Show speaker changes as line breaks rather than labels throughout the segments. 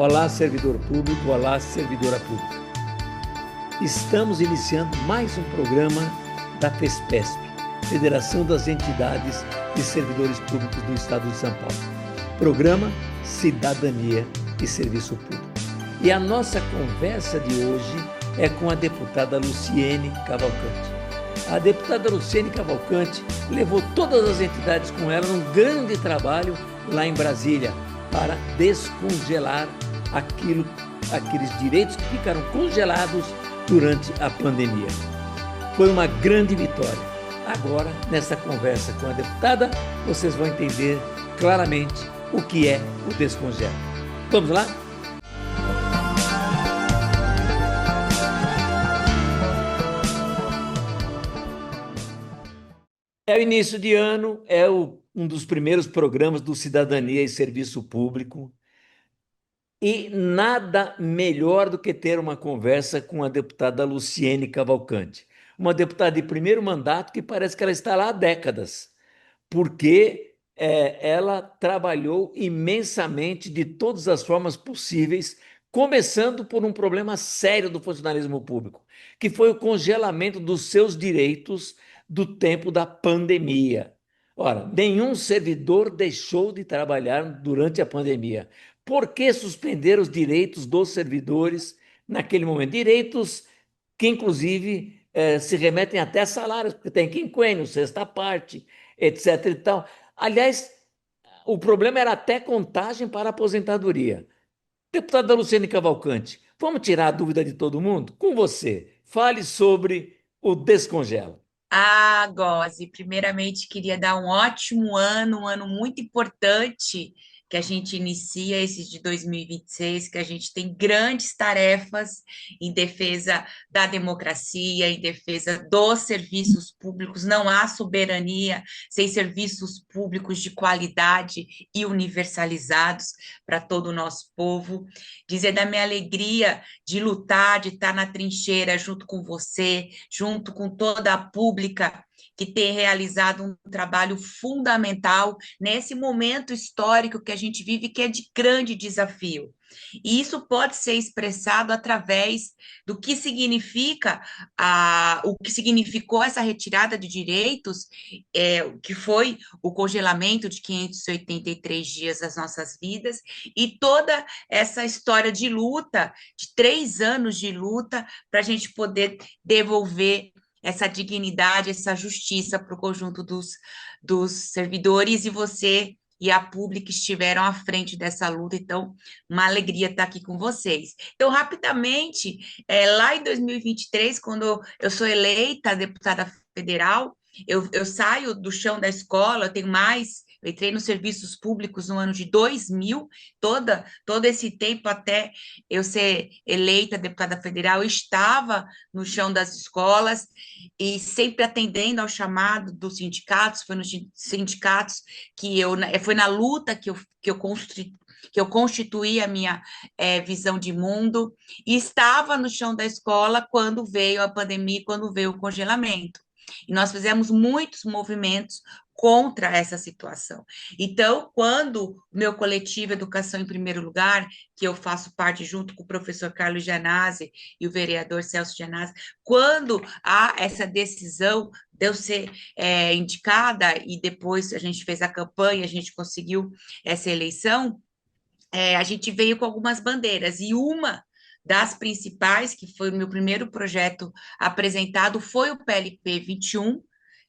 Olá, servidor público, olá, servidora pública. Estamos iniciando mais um programa da FESPESP, Federação das Entidades de Servidores Públicos do Estado de São Paulo. Programa Cidadania e Serviço Público. E a nossa conversa de hoje é com a deputada Luciene Cavalcante. A deputada Luciene Cavalcante levou todas as entidades com ela num grande trabalho lá em Brasília para descongelar aqueles direitos que ficaram congelados durante a pandemia. Foi uma grande vitória. Agora, nessa conversa com a deputada, vocês vão entender claramente o que é o descongelo. Vamos lá? É o início de ano, um dos primeiros programas do Cidadania e Serviço Público. E nada melhor do que ter uma conversa com a deputada Luciene Cavalcante, uma deputada de primeiro mandato que parece que ela está lá há décadas, porque ela trabalhou imensamente de todas as formas possíveis, começando por um problema sério do funcionalismo público, que foi o congelamento dos seus direitos do tempo da pandemia. Ora, nenhum servidor deixou de trabalhar durante a pandemia. Por que suspender os direitos dos servidores naquele momento? Direitos que, inclusive, se remetem até a salários, porque tem quinquênio, sexta parte, etc. e tal. Aliás, o problema era até contagem para a aposentadoria. Deputada Luciene Cavalcante, vamos tirar a dúvida de todo mundo? Com você, fale sobre o descongela.
Gozi, primeiramente queria dar um ano muito importante que a gente inicia esse de 2026, que a gente tem grandes tarefas em defesa da democracia, em defesa dos serviços públicos. Não há soberania sem serviços públicos de qualidade e universalizados para todo o nosso povo. Dizer da minha alegria de lutar, de estar na trincheira junto com você, junto com toda a pública que tem realizado um trabalho fundamental nesse momento histórico que a gente vive, que é de grande desafio. E isso pode ser expressado através do que significa o que significou essa retirada de direitos, que foi o congelamento de 583 dias das nossas vidas, e toda essa história de luta, de 3 anos de luta, para a gente poder devolver essa dignidade, essa justiça para o conjunto dos servidores, e você e a pública estiveram à frente dessa luta, então, uma alegria estar aqui com vocês. Então, rapidamente, lá em 2023, quando eu sou eleita deputada federal, eu saio do chão da escola, eu tenho mais, eu entrei nos serviços públicos no ano de 2000, todo esse tempo até eu ser eleita deputada federal, eu estava no chão das escolas e sempre atendendo ao chamado dos sindicatos, foi nos sindicatos foi na luta que eu constituí a minha visão de mundo, e estava no chão da escola quando veio a pandemia, quando veio o congelamento. E nós fizemos muitos movimentos contra essa situação. Então, quando o meu coletivo Educação em Primeiro Lugar, que eu faço parte junto com o professor Carlos Gianazzi e o vereador Celso Gianazzi, quando há essa decisão de eu ser indicada, e depois a gente fez a campanha, a gente conseguiu essa eleição, a gente veio com algumas bandeiras, e uma das principais, que foi o meu primeiro projeto apresentado, foi o PLP 21,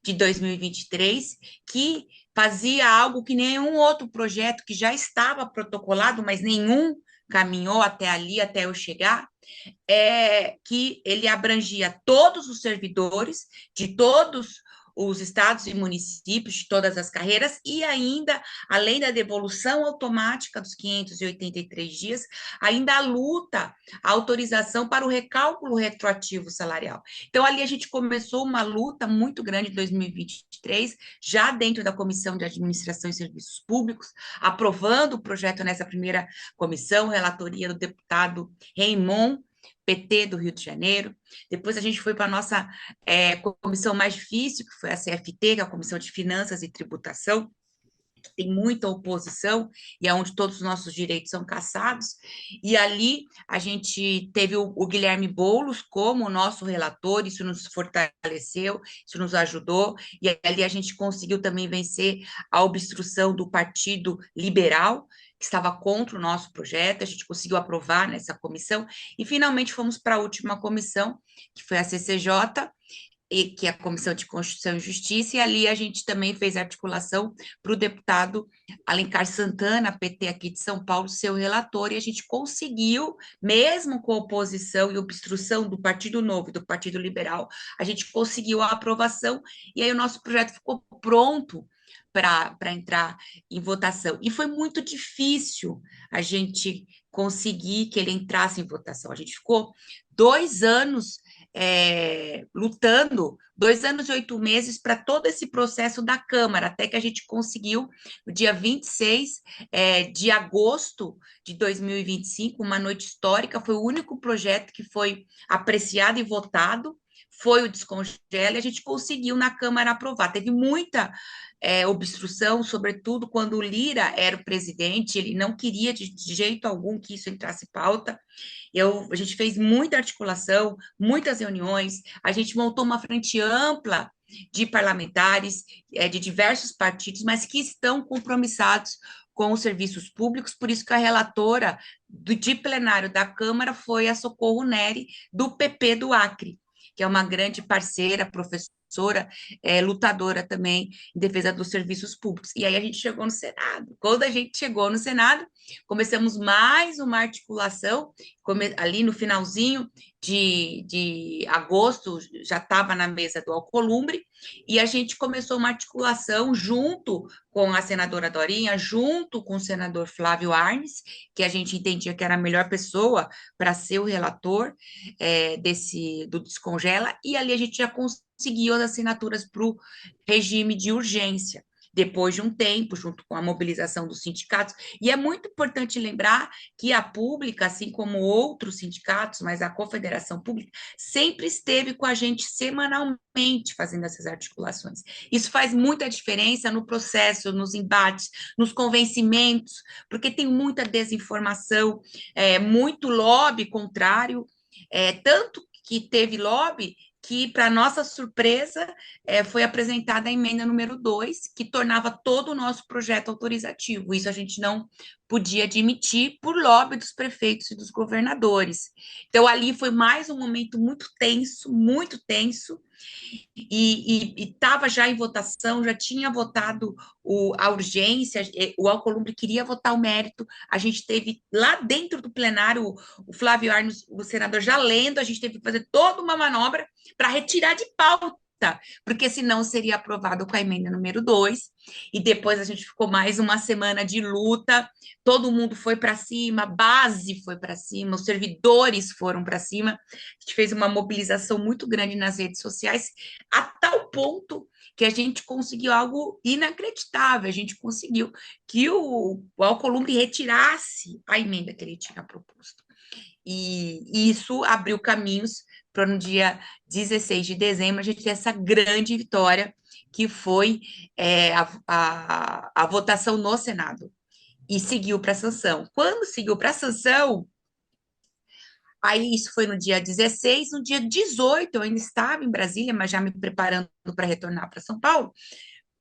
de 2023, que fazia algo que nenhum outro projeto que já estava protocolado, mas nenhum caminhou até ali, até eu chegar, que ele abrangia todos os servidores de todos os estados e municípios, de todas as carreiras, e ainda, além da devolução automática dos 583 dias, ainda a luta, a autorização para o recálculo retroativo salarial. Então, ali a gente começou uma luta muito grande em 2023, já dentro da Comissão de Administração e Serviços Públicos, aprovando o projeto nessa primeira comissão, relatoria do deputado Raimon, PT do Rio de Janeiro. Depois a gente foi para a nossa comissão mais difícil, que foi a CFT, que é a Comissão de Finanças e Tributação, tem muita oposição e é onde todos os nossos direitos são cassados. E ali a gente teve o Guilherme Boulos como nosso relator, isso nos fortaleceu, isso nos ajudou, e ali a gente conseguiu também vencer a obstrução do Partido Liberal, que estava contra o nosso projeto, a gente conseguiu aprovar nessa comissão, e finalmente fomos para a última comissão, que foi a CCJ, que é a Comissão de Constituição e Justiça, e ali a gente também fez articulação para o deputado Alencar Santana, PT aqui de São Paulo, ser o relator, e a gente conseguiu, mesmo com oposição e obstrução do Partido Novo e do Partido Liberal, a gente conseguiu a aprovação, e aí o nosso projeto ficou pronto para entrar em votação. E foi muito difícil a gente conseguir que ele entrasse em votação. A gente ficou 2 anos lutando, 2 anos e 8 meses para todo esse processo da Câmara, até que a gente conseguiu, no dia 26 de agosto de 2025, uma noite histórica, foi o único projeto que foi apreciado e votado, foi o Descongela, e a gente conseguiu na Câmara aprovar. Teve muita obstrução, sobretudo quando o Lira era o presidente, ele não queria de jeito algum que isso entrasse em pauta. A gente fez muita articulação, muitas reuniões, a gente montou uma frente ampla de parlamentares de diversos partidos, mas que estão compromissados com os serviços públicos, por isso que a relatora de plenário da Câmara foi a Socorro Neri, do PP do Acre, que é uma grande parceira, professora, lutadora também em defesa dos serviços públicos. E aí a gente chegou no Senado. Quando a gente chegou no Senado, começamos mais uma articulação, ali no finalzinho de agosto, já estava na mesa do Alcolumbre, e a gente começou uma articulação junto com a senadora Dorinha, junto com o senador Flávio Arnes, que a gente entendia que era a melhor pessoa para ser o relator do Descongela, e ali a gente já conseguiu as assinaturas para o regime de urgência, depois de um tempo, junto com a mobilização dos sindicatos. E é muito importante lembrar que a Pública, assim como outros sindicatos, mas a Confederação Pública, sempre esteve com a gente semanalmente fazendo essas articulações. Isso faz muita diferença no processo, nos embates, nos convencimentos, porque tem muita desinformação, muito lobby contrário, tanto que teve lobby que, para nossa surpresa, foi apresentada a emenda número 2, que tornava todo o nosso projeto autorizativo. Isso a gente não podia admitir por lobby dos prefeitos e dos governadores. Então, ali foi mais um momento muito tenso, e estava já em votação, já tinha votado a urgência, o Alcolumbre queria votar o mérito, a gente teve lá dentro do plenário o Flávio Arnos, o senador, já lendo, a gente teve que fazer toda uma manobra para retirar de pauta, porque senão seria aprovado com a emenda número 2, e depois a gente ficou mais uma semana de luta, todo mundo foi para cima, a base foi para cima, os servidores foram para cima, a gente fez uma mobilização muito grande nas redes sociais, a tal ponto que a gente conseguiu algo inacreditável, a gente conseguiu que o Alcolumbre retirasse a emenda que ele tinha proposto. E isso abriu caminhos para no dia 16 de dezembro a gente ter essa grande vitória, que foi a votação no Senado. E seguiu para a sanção. Quando seguiu para a sanção, aí isso foi no dia 16, no dia 18 eu ainda estava em Brasília, mas já me preparando para retornar para São Paulo,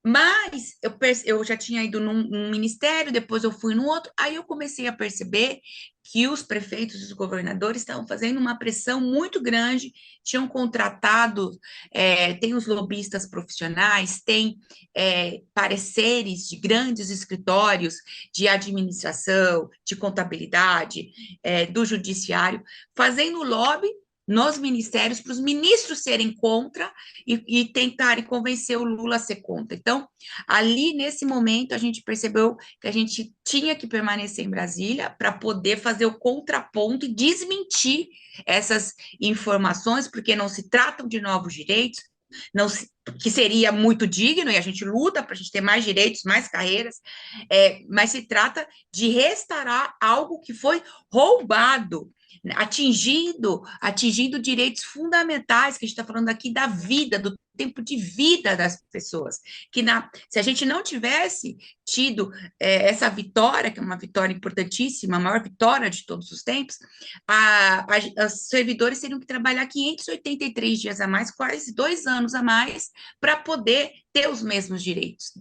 mas eu já tinha ido num ministério, depois eu fui no outro, aí eu comecei a perceber que os prefeitos e os governadores estavam fazendo uma pressão muito grande, tinham contratado, tem os lobistas profissionais, tem pareceres de grandes escritórios de administração, de contabilidade, do judiciário, fazendo lobby nos ministérios, para os ministros serem contra e tentarem convencer o Lula a ser contra. Então, ali, nesse momento, a gente percebeu que a gente tinha que permanecer em Brasília para poder fazer o contraponto e desmentir essas informações, porque não se tratam de novos direitos, que seria muito digno, e a gente luta para a gente ter mais direitos, mais carreiras, mas se trata de restaurar algo que foi roubado, atingindo direitos fundamentais, que a gente está falando aqui da vida, do tempo de vida das pessoas. Se a gente não tivesse tido essa vitória, que é uma vitória importantíssima, a maior vitória de todos os tempos, os servidores teriam que trabalhar 583 dias a mais, quase 2 anos a mais, para poder ter os mesmos direitos.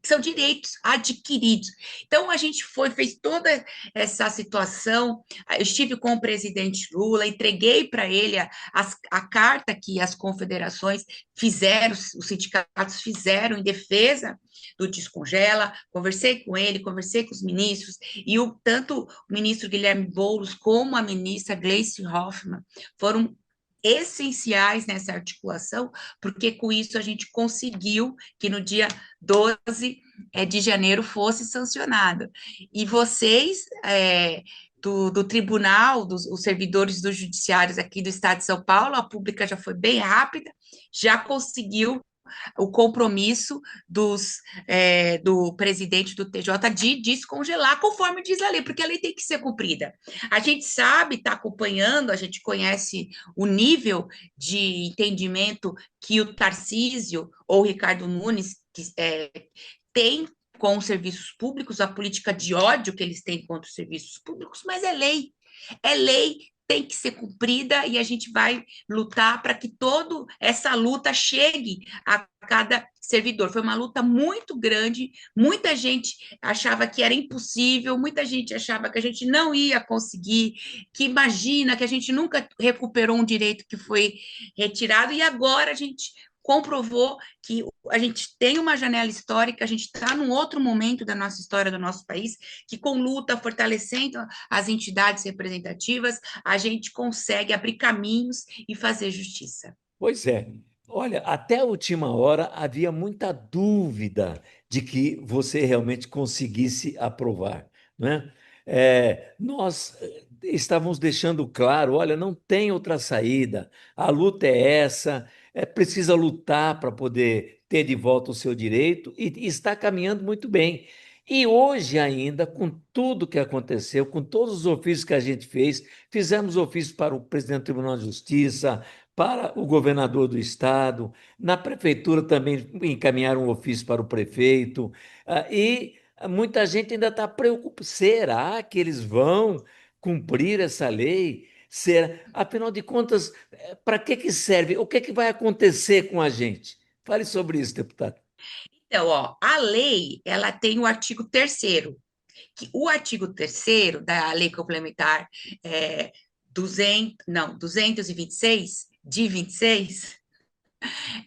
São direitos adquiridos. Então, a gente fez toda essa situação. Eu estive com o presidente Lula, entreguei para ele a carta que as confederações fizeram, os sindicatos fizeram em defesa do Descongela, conversei com ele, conversei com os ministros, e tanto o ministro Guilherme Boulos como a ministra Gleice Hoffmann foram essenciais nessa articulação, porque com isso a gente conseguiu que no dia 12 de janeiro fosse sancionado. E vocês, do tribunal, os servidores dos judiciários aqui do estado de São Paulo, a pública já foi bem rápida, já conseguiu o compromisso do presidente do TJ de descongelar, conforme diz a lei, porque a lei tem que ser cumprida. A gente sabe, está acompanhando, a gente conhece o nível de entendimento que o Tarcísio ou o Ricardo Nunes tem com os serviços públicos, a política de ódio que eles têm contra os serviços públicos, mas é lei, tem que ser cumprida e a gente vai lutar para que toda essa luta chegue a cada servidor. Foi uma luta muito grande, muita gente achava que era impossível, muita gente achava que a gente não ia conseguir, que imagina que a gente nunca recuperou um direito que foi retirado e agora a gente comprovou que a gente tem uma janela histórica, a gente está num outro momento da nossa história do nosso país, que com luta, fortalecendo as entidades representativas, a gente consegue abrir caminhos e fazer justiça.
Pois é. Olha, até a última hora havia muita dúvida de que você realmente conseguisse aprovar, né? Nós estávamos deixando claro, olha, não tem outra saída, a luta é essa, precisa lutar para poder ter de volta o seu direito e está caminhando muito bem. E hoje ainda, com tudo que aconteceu, com todos os ofícios que a gente fez, fizemos ofício para o presidente do Tribunal de Justiça, para o governador do estado, na prefeitura também encaminharam um ofício para o prefeito, e muita gente ainda está preocupada. Será que eles vão cumprir essa lei? Afinal de contas, para que que serve? O que que vai acontecer com a gente? Fale sobre isso, deputado.
Então, ó, a lei, ela tem o artigo 3º, que o artigo 3º da Lei Complementar 226, de 26,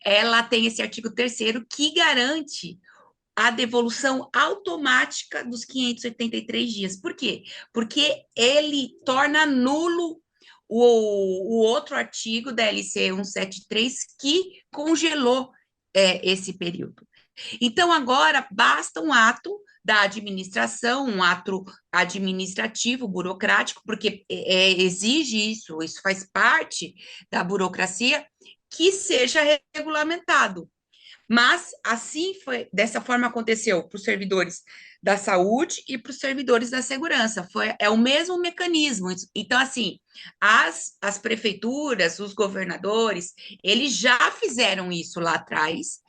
ela tem esse artigo 3º que garante a devolução automática dos 583 dias. Por quê? Porque ele torna nulo o outro artigo da LC 173 que congelou esse período. Então, agora basta um ato da administração, um ato administrativo, burocrático, porque exige isso faz parte da burocracia, que seja regulamentado. Mas assim foi, dessa forma aconteceu para os servidores da saúde e para os servidores da segurança. É o mesmo mecanismo. Então, assim, as prefeituras, os governadores, eles já fizeram isso lá atrás,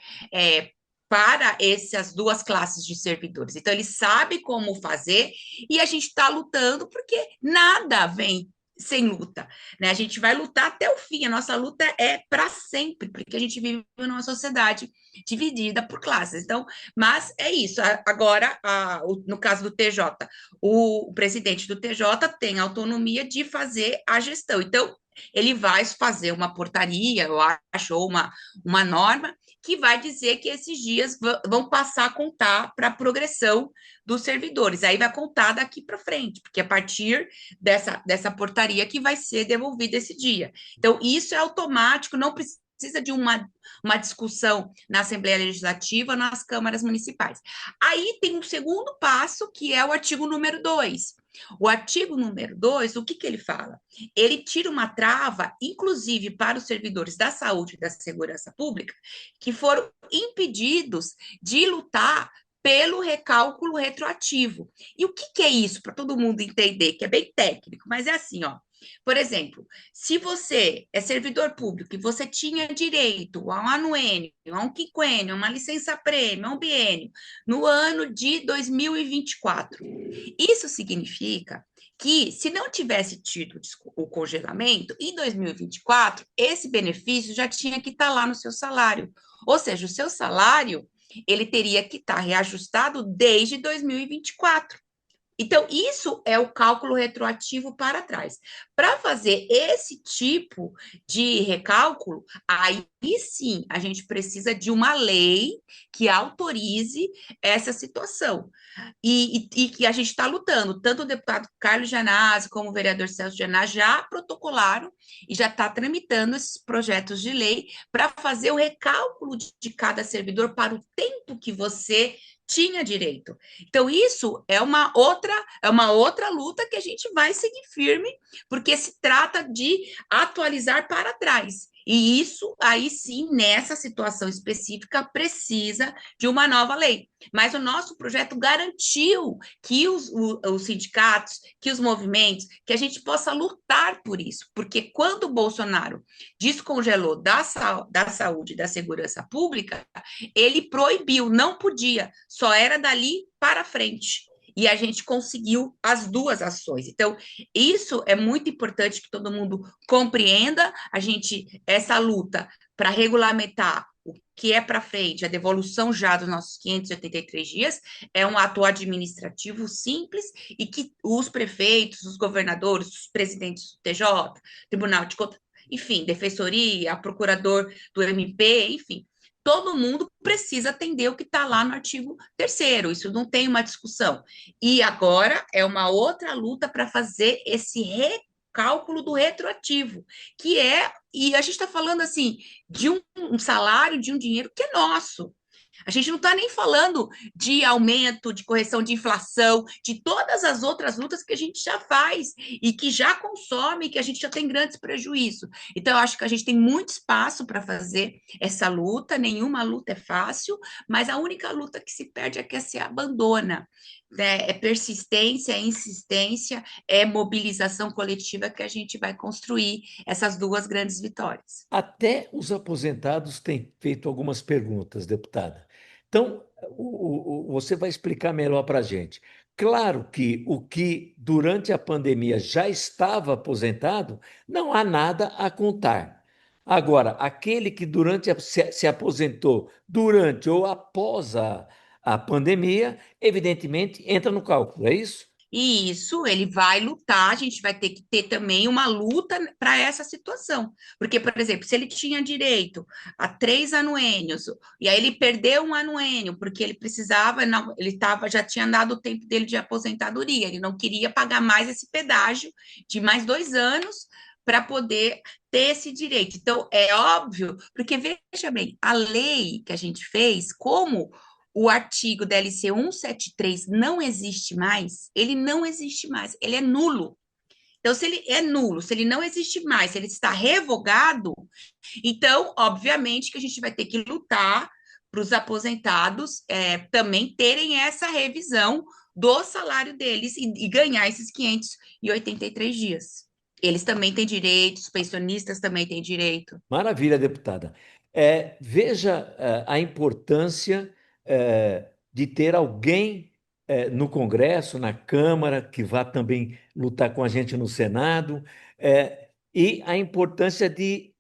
para essas duas classes de servidores. Então, eles sabem como fazer e a gente está lutando porque nada vem sem luta, né? A gente vai lutar até o fim, a nossa luta é para sempre, porque a gente vive numa sociedade dividida por classes. Então, mas é isso. Agora, no caso do TJ, o presidente do TJ tem autonomia de fazer a gestão. Então, ele vai fazer uma portaria, eu acho, ou uma norma que vai dizer que esses dias vão passar a contar para a progressão dos servidores. Aí vai contar daqui para frente, porque a partir dessa portaria que vai ser devolvido esse dia. Então, isso é automático, não precisa de uma discussão na Assembleia Legislativa, nas câmaras municipais. Aí tem um segundo passo, que é o artigo número 2. O artigo número 2, o que ele fala? Ele tira uma trava, inclusive para os servidores da saúde e da segurança pública, que foram impedidos de lutar pelo recálculo retroativo. E o que é isso, para todo mundo entender, que é bem técnico, mas é assim, ó. Por exemplo, se você é servidor público e você tinha direito a um anuênio, a um quinquênio, a uma licença-prêmio, a um biênio, no ano de 2024, isso significa que, se não tivesse tido o congelamento, em 2024, esse benefício já tinha que estar lá no seu salário. Ou seja, o seu salário, ele teria que estar reajustado desde 2024. Então, isso é o cálculo retroativo para trás. Para fazer esse tipo de recálculo, aí sim a gente precisa de uma lei que autorize essa situação. E que a gente está lutando. Tanto o deputado Carlos Janazzi como o vereador Celso Janazzi já protocolaram e já está tramitando esses projetos de lei para fazer o recálculo de cada servidor para o tempo que você tinha direito. Então, isso é uma outra luta que a gente vai seguir firme, porque se trata de atualizar para trás. E isso, aí sim, nessa situação específica, precisa de uma nova lei. Mas o nosso projeto garantiu que os sindicatos, que os movimentos, que a gente possa lutar por isso. Porque quando o Bolsonaro descongelou da saúde e da segurança pública, ele proibiu, não podia, só era dali para frente. E a gente conseguiu as duas ações. Então, isso é muito importante que todo mundo compreenda. Essa luta para regulamentar o que é para frente, a devolução já dos nossos 583 dias, é um ato administrativo simples e que os prefeitos, os governadores, os presidentes do TJ, Tribunal de Contas, enfim, Defensoria, procurador do MP, enfim, todo mundo precisa atender o que está lá no artigo 3º, isso não tem uma discussão. E agora é uma outra luta para fazer esse recálculo do retroativo, e a gente está falando assim, de um salário, de um dinheiro que é nosso. A gente não está nem falando de aumento, de correção de inflação, de todas as outras lutas que a gente já faz e que já consome, que a gente já tem grandes prejuízos. Então, eu acho que a gente tem muito espaço para fazer essa luta, nenhuma luta é fácil, mas a única luta que se perde é que se abandona. Né? É persistência, é insistência, é mobilização coletiva que a gente vai construir essas duas grandes vitórias.
Até os aposentados têm feito algumas perguntas, deputada. Então, você vai explicar melhor para a gente. Claro que o que durante a pandemia já estava aposentado, não há nada a contar. Agora, aquele que se aposentou durante ou após a pandemia, evidentemente entra no cálculo, é isso?
E isso ele vai lutar, a gente vai ter que ter também uma luta para essa situação. Porque, por exemplo, se ele tinha direito a 3 anuênios, e aí ele perdeu um anuênio, porque ele precisava, não, ele já tinha dado o tempo dele de aposentadoria, ele não queria pagar mais esse pedágio de mais 2 anos para poder ter esse direito. Então, é óbvio, porque veja bem, a lei que a gente fez, como o artigo DLC 173 não existe mais, ele não existe mais, ele é nulo. Então, se ele é nulo, se ele não existe mais, se ele está revogado, então, obviamente, que a gente vai ter que lutar para os aposentados também terem essa revisão do salário deles e ganhar esses 583 dias. Eles também têm direitos, os pensionistas também têm direito.
Maravilha, deputada. Veja, a importância de ter alguém no Congresso, na Câmara, que vá também lutar com a gente no Senado, e a importância de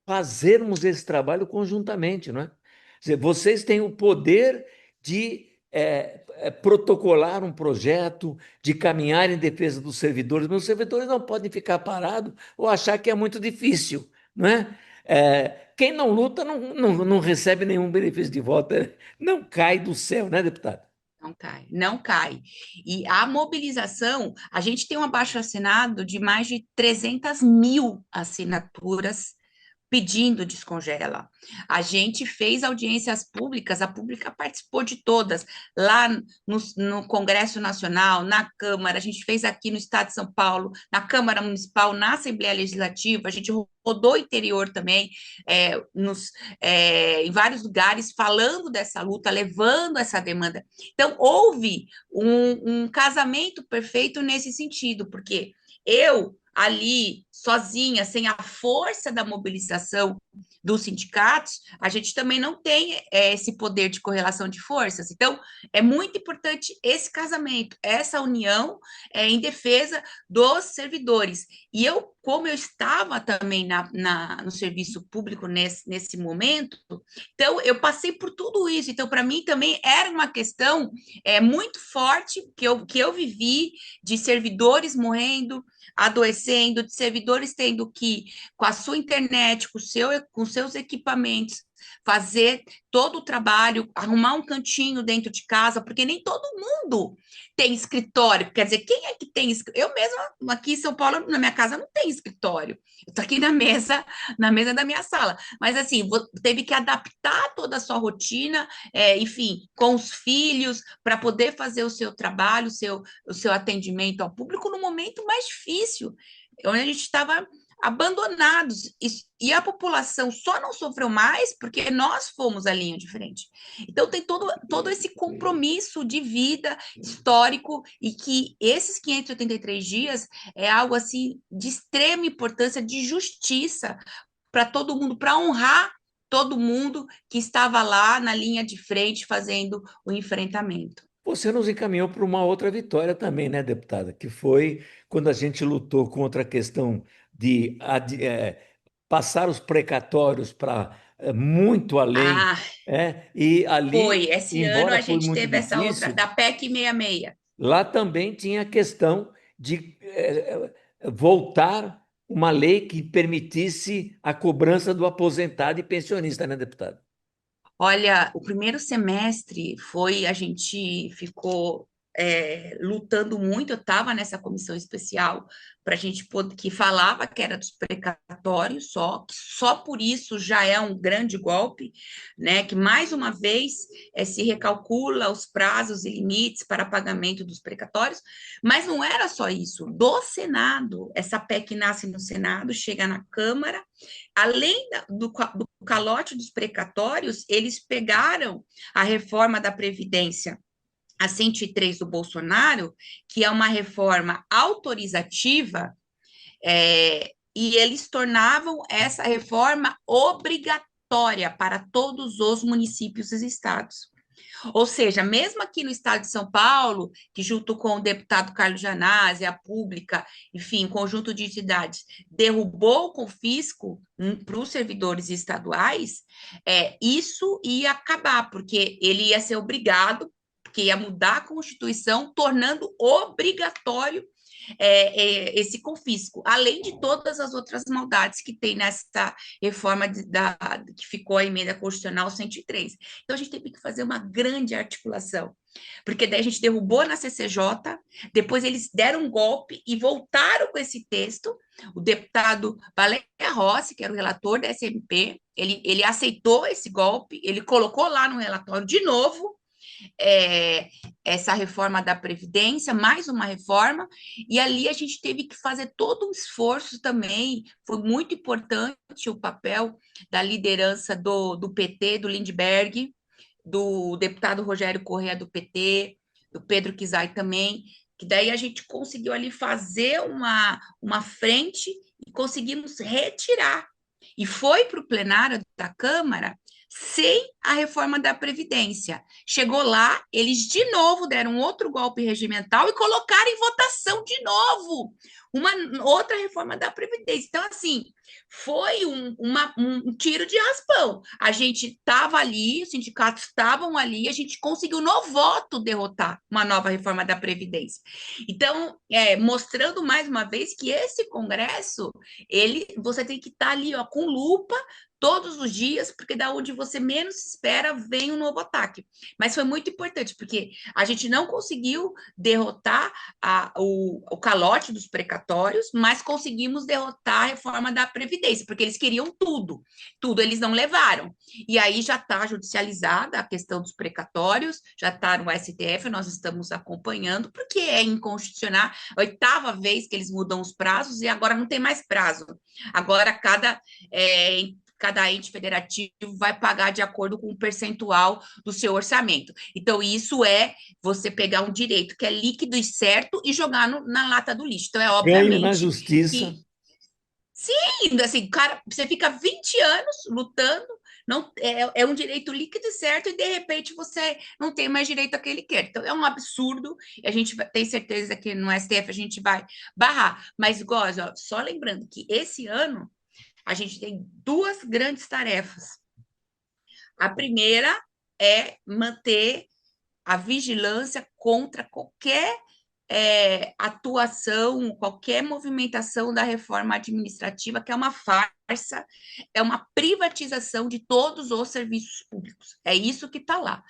fazermos esse trabalho conjuntamente, não é? Quer dizer, vocês têm o poder de protocolar um projeto, de caminhar em defesa dos servidores, mas os servidores não podem ficar parados ou achar que é muito difícil, não é? Quem não luta não recebe nenhum benefício de volta, não cai do céu, né, deputado?
Não cai, não cai. E a mobilização, a gente tem um abaixo-assinado de mais de 300 mil assinaturas pedindo descongela. A gente fez audiências públicas, a pública participou de todas, lá no Congresso Nacional, na Câmara, a gente fez aqui no Estado de São Paulo, na Câmara Municipal, na Assembleia Legislativa, a gente rodou o interior também, em vários lugares, falando dessa luta, levando essa demanda. Então, houve um casamento perfeito nesse sentido, porque eu ali sozinha, sem a força da mobilização dos sindicatos, a gente também não tem esse poder de correlação de forças. Então, é muito importante esse casamento, essa união em defesa dos servidores. E eu, como eu estava também no serviço público nesse momento, então eu passei por tudo isso. Então, para mim também era uma questão muito forte que eu vivi de servidores morrendo, adoecendo, de servidores tendo que, com a sua internet, com seus equipamentos, fazer todo o trabalho, arrumar um cantinho dentro de casa, porque nem todo mundo tem escritório. Quer dizer, quem é que tem escritório? Eu mesma, aqui em São Paulo, na minha casa, não tem escritório. Eu estou aqui na mesa da minha sala. Mas, assim, teve que adaptar toda a sua rotina, enfim, com os filhos, para poder fazer o seu trabalho, o seu atendimento ao público no momento mais difícil, onde a gente estava abandonados, e a população só não sofreu mais porque nós fomos a linha de frente. Então tem todo esse compromisso de vida histórico, e que esses 583 dias é algo assim de extrema importância, de justiça para todo mundo, para honrar todo mundo que estava lá na linha de frente fazendo o enfrentamento.
Você nos encaminhou para uma outra vitória também, né, deputada? Que foi quando a gente lutou contra a questão de passar os precatórios para muito além,
Ah,
e ali,
foi. Esse ano
embora
a
foi
gente
muito
teve essa outra,
difícil,
da PEC 66.
lá também tinha a questão de voltar uma lei que permitisse a cobrança do aposentado e pensionista, né, deputada?
Olha, o primeiro semestre a gente ficou lutando muito. Eu estava nessa comissão especial para a gente poder, que falava que era dos precatórios só, que só por isso já é um grande golpe, né? Que mais uma vez se recalcula os prazos e limites para pagamento dos precatórios, mas não era só isso. Do Senado, essa PEC nasce no Senado, chega na Câmara. Além do calote dos precatórios, eles pegaram a reforma da Previdência, a 103 do Bolsonaro, que é uma reforma autorizativa, e eles tornavam essa reforma obrigatória para todos os municípios e estados. Ou seja, mesmo aqui no estado de São Paulo, que junto com o deputado Carlos Janazzi, a Pública, enfim, um conjunto de entidades, derrubou o confisco para os servidores estaduais, isso ia acabar, porque ele ia ser obrigado, porque ia mudar a Constituição, tornando obrigatório esse confisco, além de todas as outras maldades que tem nessa reforma que ficou a emenda constitucional 103. Então, a gente teve que fazer uma grande articulação, porque daí a gente derrubou na CCJ, depois eles deram um golpe e voltaram com esse texto. O deputado Valéria Rossi, que era o relator da SMP, ele aceitou esse golpe, ele colocou lá no relatório de novo é, essa reforma da Previdência, mais uma reforma, e ali a gente teve que fazer todo um esforço também. Foi muito importante o papel da liderança do PT, do Lindbergh, do deputado Rogério Corrêa do PT, do Pedro Kizai também, que daí a gente conseguiu ali fazer uma frente e conseguimos retirar. E foi para o plenário da Câmara sem a reforma da Previdência. Chegou lá, eles de novo deram outro golpe regimental e colocaram em votação de novo uma outra reforma da Previdência. Então, assim, foi um tiro de raspão. A gente estava ali, os sindicatos estavam ali, a gente conseguiu no voto derrotar uma nova reforma da Previdência. Então, mostrando mais uma vez que esse Congresso, você tem que estar ali, ó, com lupa todos os dias, porque da onde você menos espera vem um novo ataque. Mas foi muito importante, porque a gente não conseguiu derrotar o calote dos precatórios, mas conseguimos derrotar a reforma da Previdência, porque eles queriam tudo, tudo eles não levaram. E aí já está judicializada a questão dos precatórios, já está no STF, nós estamos acompanhando, porque é inconstitucional, a oitava vez que eles mudam os prazos, e agora não tem mais prazo. Agora, cada ente federativo vai pagar de acordo com o percentual do seu orçamento. Então, isso é você pegar um direito que é líquido e certo e jogar na lata do lixo. Então, é
Ganho na
obviamente
justiça.
que, sim, assim, cara, você fica 20 anos lutando, não é um direito líquido e certo, e de repente você não tem mais direito àquele que quer. Então, é um absurdo, e a gente tem certeza que no STF a gente vai barrar. Mas, Góes, ó, só lembrando que esse ano a gente tem duas grandes tarefas. A primeira é manter a vigilância contra qualquer atuação, qualquer movimentação da reforma administrativa, que é uma farsa, é uma privatização de todos os serviços públicos. É isso que está lá.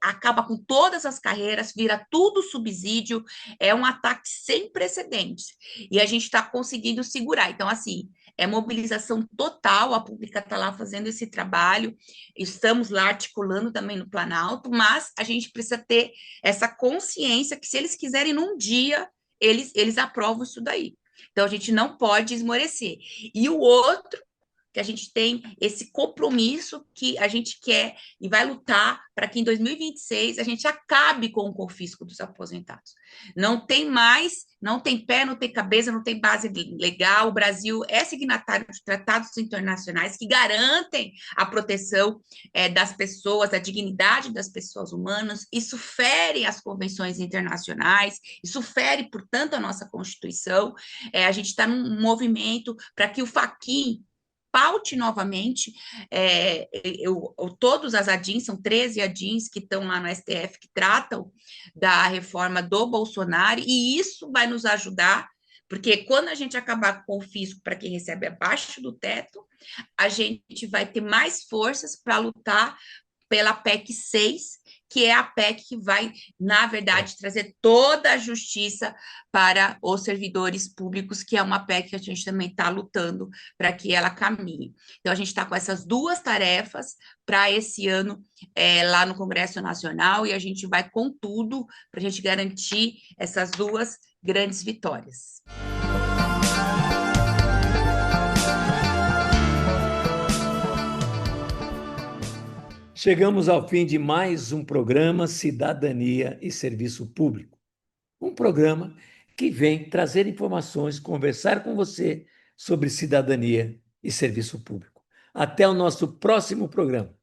Acaba com todas as carreiras, vira tudo subsídio, é um ataque sem precedentes. E a gente está conseguindo segurar. Então, assim, é mobilização total, a pública está lá fazendo esse trabalho, estamos lá articulando também no Planalto, mas a gente precisa ter essa consciência que se eles quiserem num dia, eles aprovam isso daí. Então a gente não pode esmorecer. E o outro que a gente tem esse compromisso que a gente quer e vai lutar para que em 2026 a gente acabe com o confisco dos aposentados. Não tem mais, não tem pé, não tem cabeça, não tem base legal. O Brasil é signatário de tratados internacionais que garantem a proteção das pessoas, a dignidade das pessoas humanas. Isso fere as convenções internacionais, isso fere, portanto, a nossa Constituição. A gente está num movimento para que o Fachin paute novamente, todos as ADINs, são 13 ADINs que estão lá no STF, que tratam da reforma do Bolsonaro, e isso vai nos ajudar, porque quando a gente acabar com o fisco para quem recebe abaixo do teto, a gente vai ter mais forças para lutar pela PEC 6, que é a PEC que vai, na verdade, trazer toda a justiça para os servidores públicos, que é uma PEC que a gente também está lutando para que ela caminhe. Então, a gente está com essas duas tarefas para esse ano lá no Congresso Nacional, e a gente vai com tudo para a gente garantir essas duas grandes vitórias.
Chegamos ao fim de mais um programa Cidadania e Serviço Público. Um programa que vem trazer informações, conversar com você sobre cidadania e serviço público. Até o nosso próximo programa.